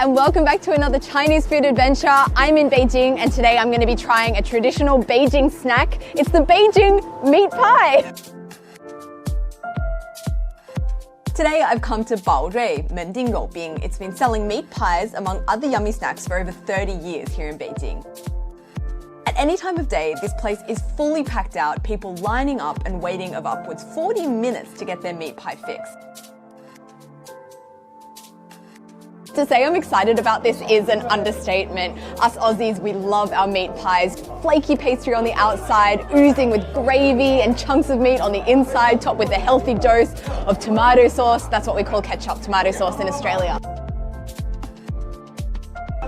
and welcome back to another Chinese food adventure. I'm in Beijing and today I'm going to be trying a traditional Beijing snack. It's the Beijing meat pie. Today I've come to门钉肉饼. It's been selling meat pies among other yummy snacks for over 30 years here in Beijing. At any time of day, this place is fully packed out, people lining up and waiting of upwards 40 minutes to get their meat pie fix. To say I'm excited about this is an understatement. Us Aussies, we love our meat pies. Flaky pastry on the outside, oozing with gravy and chunks of meat on the inside, topped with a healthy dose of tomato sauce. That's what we call ketchup tomato sauce in Australia.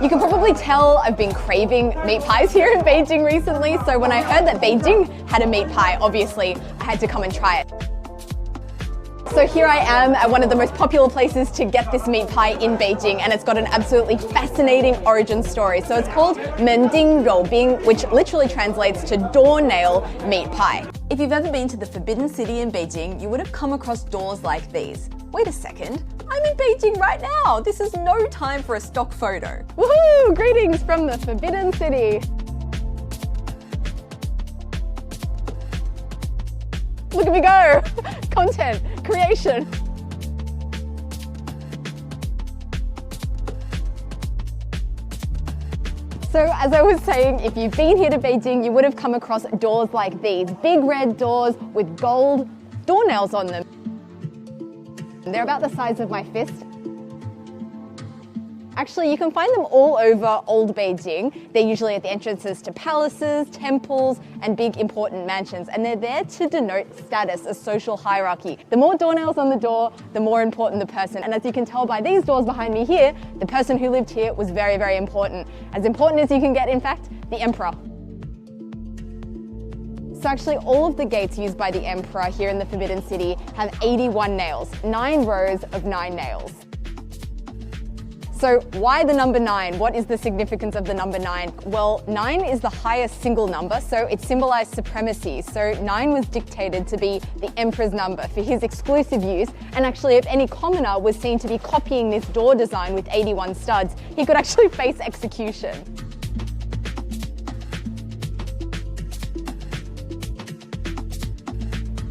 You can probably tell I've been craving meat pies here in Beijing recently, so when I heard that Beijing had a meat pie, obviously I had to come and try it. So here I am at one of the most popular places to get this meat pie in Beijing, and it's got an absolutely fascinating origin story. So it's called Mending Robing, which literally translates to doornail meat pie. If you've ever been to the Forbidden City in Beijing, you would have come across doors like these. Wait a second, I'm in Beijing right now. This is no time for a stock photo. Woohoo! Greetings from the Forbidden City. Look at me go! Content, creation. So as I was saying, if you've been here to Beijing, you would have come across doors like these. Big red doors with gold doornails on them. They're about the size of my fist. Actually, you can find them all over Old Beijing. They're usually at the entrances to palaces, temples, and big important mansions. And they're there to denote status, a social hierarchy. The more doornails on the door, the more important the person. And as you can tell by these doors behind me here, the person who lived here was very, very important. As important as you can get, in fact, the emperor. So actually all of the gates used by the emperor here in the Forbidden City have 81 nails, 9 rows of 9 nails. So why the number 9? What is the significance of the number 9? Well, 9 is the highest single number, so it symbolized supremacy. So 9 was dictated to be the emperor's number for his exclusive use. And actually, if any commoner was seen to be copying this door design with 81 studs, he could actually face execution.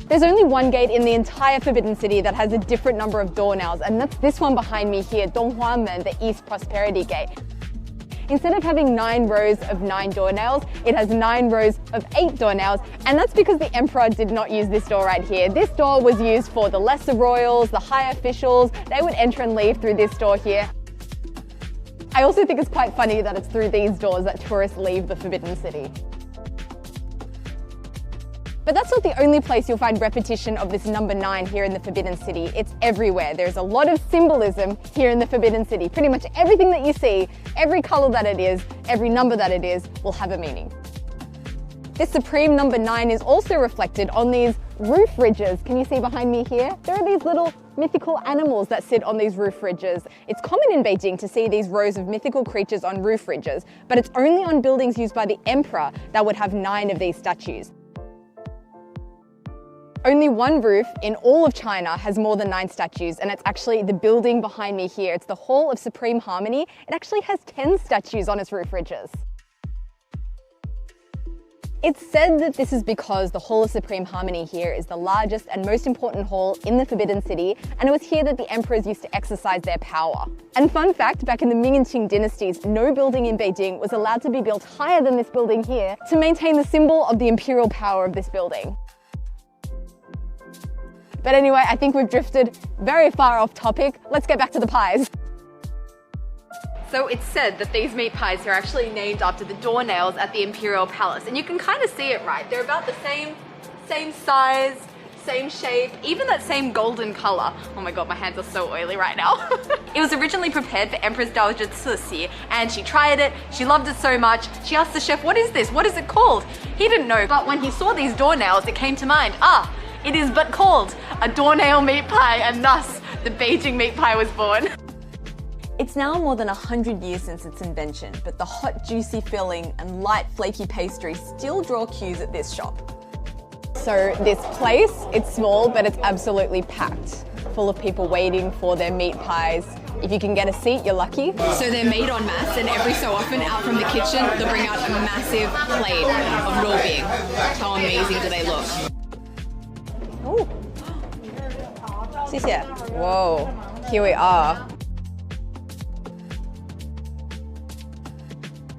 There's only one gate in the entire Forbidden City that has a different number of doornails, and that's this one behind me here, Donghuamen, the East Prosperity Gate. Instead of having 9 rows of 9 doornails, it has 9 rows of 8 doornails, and that's because the emperor did not use this door right here. This door was used for the lesser royals, the high officials. They would enter and leave through this door here. I also think it's quite funny that it's through these doors that tourists leave the Forbidden City. But that's not the only place you'll find repetition of this number 9 here in the Forbidden City. It's everywhere. There's a lot of symbolism here in the Forbidden City. Pretty much everything that you see, every color that it is, every number that it is, will have a meaning. This supreme number 9 is also reflected on these roof ridges. Can you see behind me here? There are these little mythical animals that sit on these roof ridges. It's common in Beijing to see these rows of mythical creatures on roof ridges, but it's only on buildings used by the emperor that would have 9 of these statues. Only one roof in all of China has more than 9 statues, and it's actually the building behind me here. It's the Hall of Supreme Harmony. It actually has 10 statues on its roof ridges. It's said that this is because the Hall of Supreme Harmony here is the largest and most important hall in the Forbidden City, and it was here that the emperors used to exercise their power. And fun fact, back in the Ming and Qing dynasties, no building in Beijing was allowed to be built higher than this building here to maintain the symbol of the imperial power of this building. But anyway, I think we've drifted very far off topic. Let's get back to the pies. So it's said that these meat pies are actually named after the doornails at the Imperial Palace. And you can kind of see it, right? They're about the same size, same shape, even that same golden color. Oh my god, my hands are so oily right now. It was originally prepared for Empress Dowager Cixi, and she tried it, she loved it so much, she asked the chef, what is this? What is it called? He didn't know, but when he saw these doornails, it came to mind. It is but called a doornail meat pie, and thus the Beijing meat pie was born. It's now more than 100 years since its invention, but the hot, juicy filling and light, flaky pastry still draw queues at this shop. So this place, it's small, but it's absolutely packed, full of people waiting for their meat pies. If you can get a seat, you're lucky. So they're made en masse, and every so often out from the kitchen, they'll bring out a massive plate of robing. How amazing do they look? Oh. 谢谢. Whoa, here we are.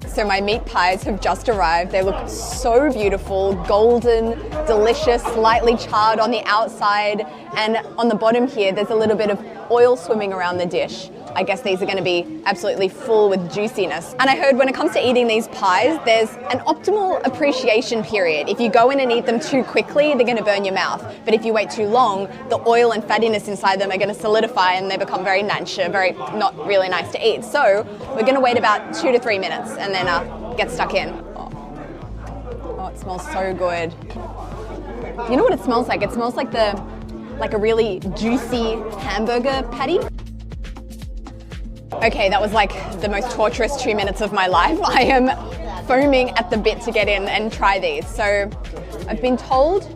So my meat pies have just arrived. They look so beautiful, golden, delicious, slightly charred on the outside. And on the bottom here, there's a little bit of oil swimming around the dish. I guess these are going to be absolutely full with juiciness. And I heard when it comes to eating these pies, there's an optimal appreciation period. If you go in and eat them too quickly, they're going to burn your mouth. But if you wait too long, the oil and fattiness inside them are going to solidify and they become very nancha, very not really nice to eat. So we're going to wait about 2 to 3 minutes and then get stuck in. Oh, it smells so good. You know what it smells like? It smells like a really juicy hamburger patty. Okay, that was like the most torturous 2 minutes of my life. I am foaming at the bit to get in and try these. So I've been told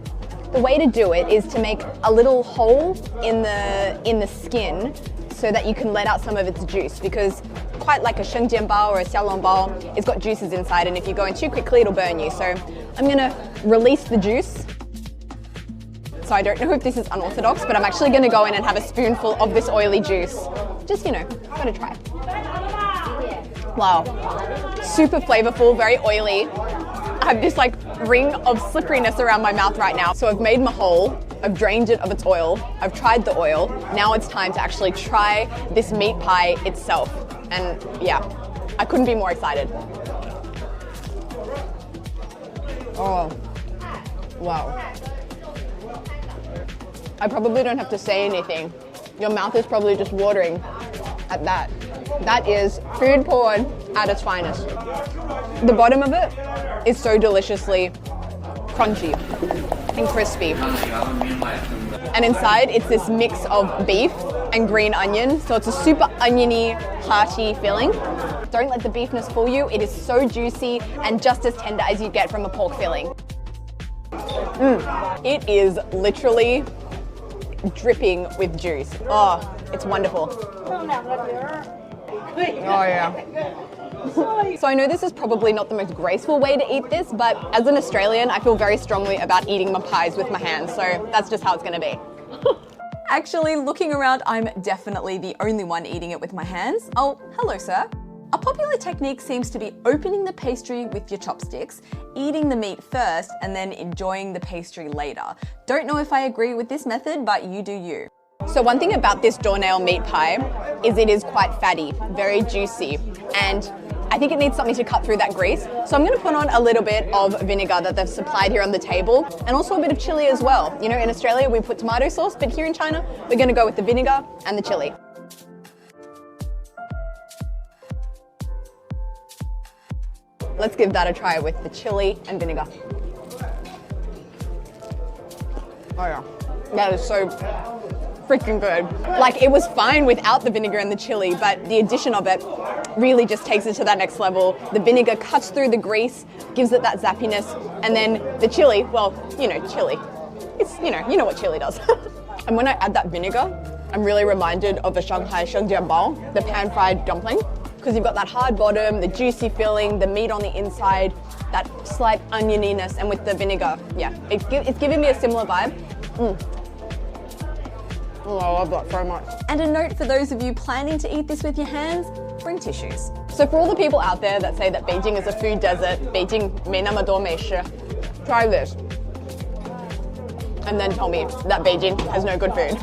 the way to do it is to make a little hole in the skin so that you can let out some of its juice, because quite like a shengjianbao or a xiaolongbao, it's got juices inside, and if you go in too quickly, it'll burn you. So I'm gonna release the juice. So I don't know if this is unorthodox, but I'm actually gonna go in and have a spoonful of this oily juice. Just, you know, gotta try. Wow, super flavorful, very oily. I have this like ring of slipperiness around my mouth right now. So I've made my hole, I've drained it of its oil, I've tried the oil. Now it's time to actually try this meat pie itself. And yeah, I couldn't be more excited. Oh, wow. I probably don't have to say anything. Your mouth is probably just watering at that. That is food porn at its finest. The bottom of it is so deliciously crunchy and crispy. And inside, it's this mix of beef and green onion. So it's a super oniony, hearty filling. Don't let the beefness fool you. It is so juicy and just as tender as you get from a pork filling. It is literally dripping with juice. Oh, it's wonderful. Oh yeah. So I know this is probably not the most graceful way to eat this, but as an Australian, I feel very strongly about eating my pies with my hands, so that's just how it's gonna be. Actually, looking around, I'm definitely the only one eating it with my hands. Oh, hello, sir. A popular technique seems to be opening the pastry with your chopsticks, eating the meat first, and then enjoying the pastry later. Don't know if I agree with this method, but you do you. So one thing about this doornail meat pie is it is quite fatty, very juicy, and I think it needs something to cut through that grease. So I'm gonna put on a little bit of vinegar that they've supplied here on the table, and also a bit of chili as well. You know, in Australia, we put tomato sauce, but here in China, we're gonna go with the vinegar and the chili. Let's give that a try with the chili and vinegar. Oh yeah, that is so freaking good. Like, it was fine without the vinegar and the chili, but the addition of it really just takes it to that next level. The vinegar cuts through the grease, gives it that zappiness, and then the chili, well, you know, chili. It's, you know what chili does. And when I add that vinegar, I'm really reminded of a Shanghai shengjianbao, the pan-fried dumpling, because you've got that hard bottom, the juicy filling, the meat on the inside, that slight onioniness, and with the vinegar, yeah, it's giving me a similar vibe. Oh, I love that so much. And a note for those of you planning to eat this with your hands, bring tissues. So for all the people out there that say that Beijing is a food desert, Beijing 没那么多美食, try this. And then tell me that Beijing has no good food.